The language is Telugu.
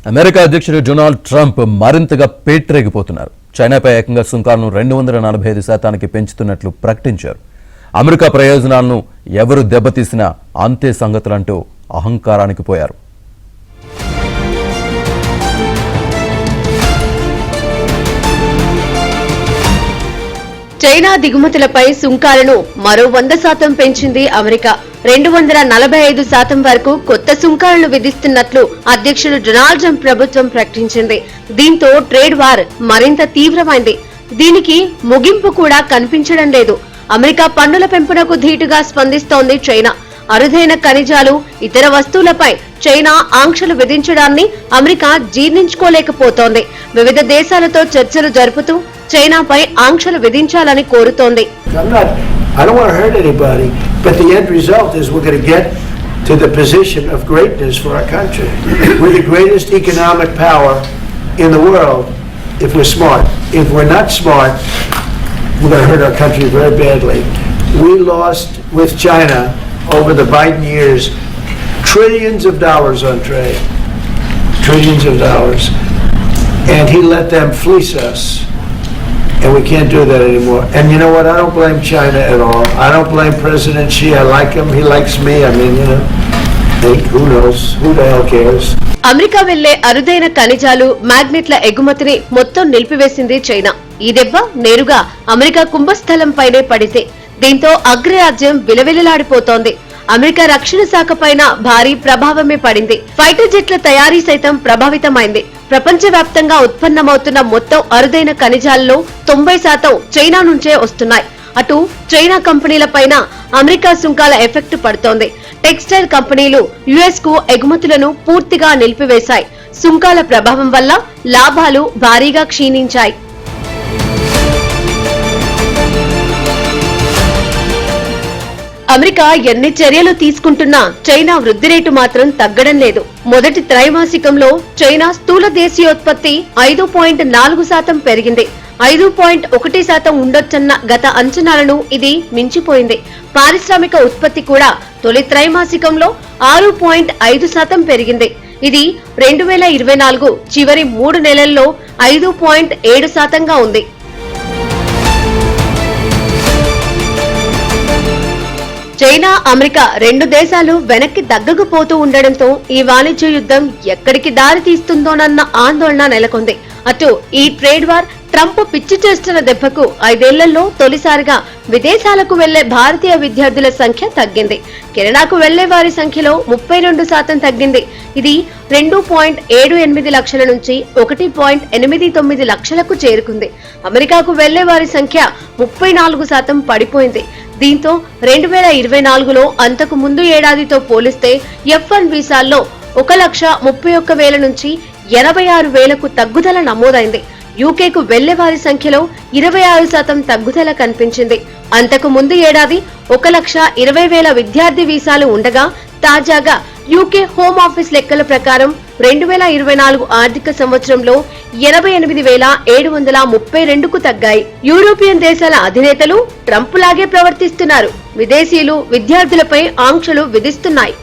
అమెరికా అధ్యక్షుడు డొనాల్డ్ ట్రంప్ మరింతగా పేట్రేగిపోతున్నారు. చైనాపై ఏకంగా సుంకాలను 245% పెంచుతున్నట్లు ప్రకటించారు. అమెరికా ప్రయోజనాలను ఎవరు దెబ్బతీసినా అంతే సంగతులంటూ అహంకారానికి పోయారు. చైనా దిగుమతులపై సుంకాలను మరో 100% పెంచింది అమెరికా. 245% వరకు కొత్త సుంకాలను విధిస్తున్నట్లు అధ్యక్షుడు డొనాల్డ్ ట్రంప్ ప్రభుత్వం ప్రకటించింది. దీంతో ట్రేడ్ వార్ మరింత తీవ్రమైంది. దీనికి ముగింపు కూడా కనిపించడం లేదు. అమెరికా పన్నుల పెంపునకు ధీటుగా స్పందిస్తోంది చైనా. అరుదైన ఖనిజాలు, ఇతర వస్తువులపై చైనా ఆంక్షలు విధించడాన్ని అమెరికా జీర్ణించుకోలేకపోతోంది. వివిధ దేశాలతో చర్చలు జరుపుతూ చైనాపై ఆంక్షలు విధించాలని కోరుతోంది. I don't want to hurt anybody, but the end result is we're going to get to the position of greatness for our country. We're the greatest economic power in the world if we're smart. If we're not smart, we're going to hurt our country very badly. We lost with China over the Biden years trillions of dollars on trade. Trillions of dollars. And he let them fleece us. And we can't do that anymore. And you know what? I don't blame China at all. I don't blame President Xi. I like him. He likes me. I mean, you know, hey, who knows? Who the hell cares? America వెళ్లే అరుదైన ఖనిజాలు, మ్యాగ్నెట్ల ఎగుమతిని మొత్తం నిలిపివేసింది చైనా. ఈ దెబ్బ నేరుగా అమెరికా కుంభస్థలంపైనే పడితే దీంతో అగ్రరాజ్యం విలవిలలాడిపోతోంది. అమెరికా రక్షణ శాఖ పైన భారీ ప్రభావమే పడింది. ఫైటర్ జెట్ల తయారీ సైతం ప్రభావితమైంది. ప్రపంచవ్యాప్తంగా ఉత్పన్నమవుతున్న మొత్తం అరుదైన ఖనిజాల్లో 90% చైనా నుంచే వస్తున్నాయి. అటు చైనా కంపెనీల పైన అమెరికా సుంకాల ఎఫెక్ట్ పడుతోంది. టెక్స్టైల్ కంపెనీలు యుఎస్ కు ఎగుమతులను పూర్తిగా నిలిపివేశాయి. సుంకాల ప్రభావం వల్ల లాభాలు భారీగా క్షీణించాయి. అమెరికా ఎన్ని చర్యలు తీసుకుంటున్నా చైనా వృద్ధి రేటు మాత్రం తగ్గడం లేదు. మొదటి త్రైమాసికంలో చైనా స్థూల దేశీయోత్పత్తి 5.4% పెరిగింది. 5.1% ఉండొచ్చన్న గత అంచనాలను ఇది మించిపోయింది. పారిశ్రామిక ఉత్పత్తి కూడా తొలి త్రైమాసికంలో 6.5% పెరిగింది. ఇది 2024 చివరి 3 నెలల్లో 5.7%గా ఉంది. చైనా, అమెరికా రెండు దేశాలు వెనక్కి తగ్గకపోతూ ఉండడంతో ఈ వాణిజ్య యుద్ధం ఎక్కడికి దారి తీస్తుందోనన్న ఆందోళన నెలకొంది. అటు ఈ ట్రేడ్ వార్ ట్రంప్ పిచ్చి చేస్తున్న దెబ్బకు 5 ఏళ్లలో తొలిసారిగా విదేశాలకు వెళ్లే భారతీయ విద్యార్థుల సంఖ్య తగ్గింది. కెనడాకు వెళ్లే వారి సంఖ్యలో 32% తగ్గింది. ఇది 2.78 లక్షల నుంచి 1.89 లక్షలకు చేరుకుంది. అమెరికాకు వెళ్లే వారి సంఖ్య 34% పడిపోయింది. దీంతో 2024లో అంతకు ముందు ఏడాదితో పోలిస్తే F1 వీసాల్లో 1,31,000 నుంచి 86,000కు తగ్గుదల నమోదైంది. యూకేకు వెళ్లే వారి సంఖ్యలో 26% తగ్గుదల కనిపించింది. అంతకు ముందు ఏడాది 1,20,000 విద్యార్థి వీసాలు ఉండగా తాజాగా యూకే హోమ్ ఆఫీస్ లెక్కల ప్రకారం 2024 ఆర్థిక సంవత్సరంలో 88,732కు తగ్గాయి. యూరోపియన్ దేశాల అధినేతలు ట్రంప్ లాగే ప్రవర్తిస్తున్నారు. విదేశీయులు విద్యార్థులపై ఆంక్షలు విధిస్తున్నాయి.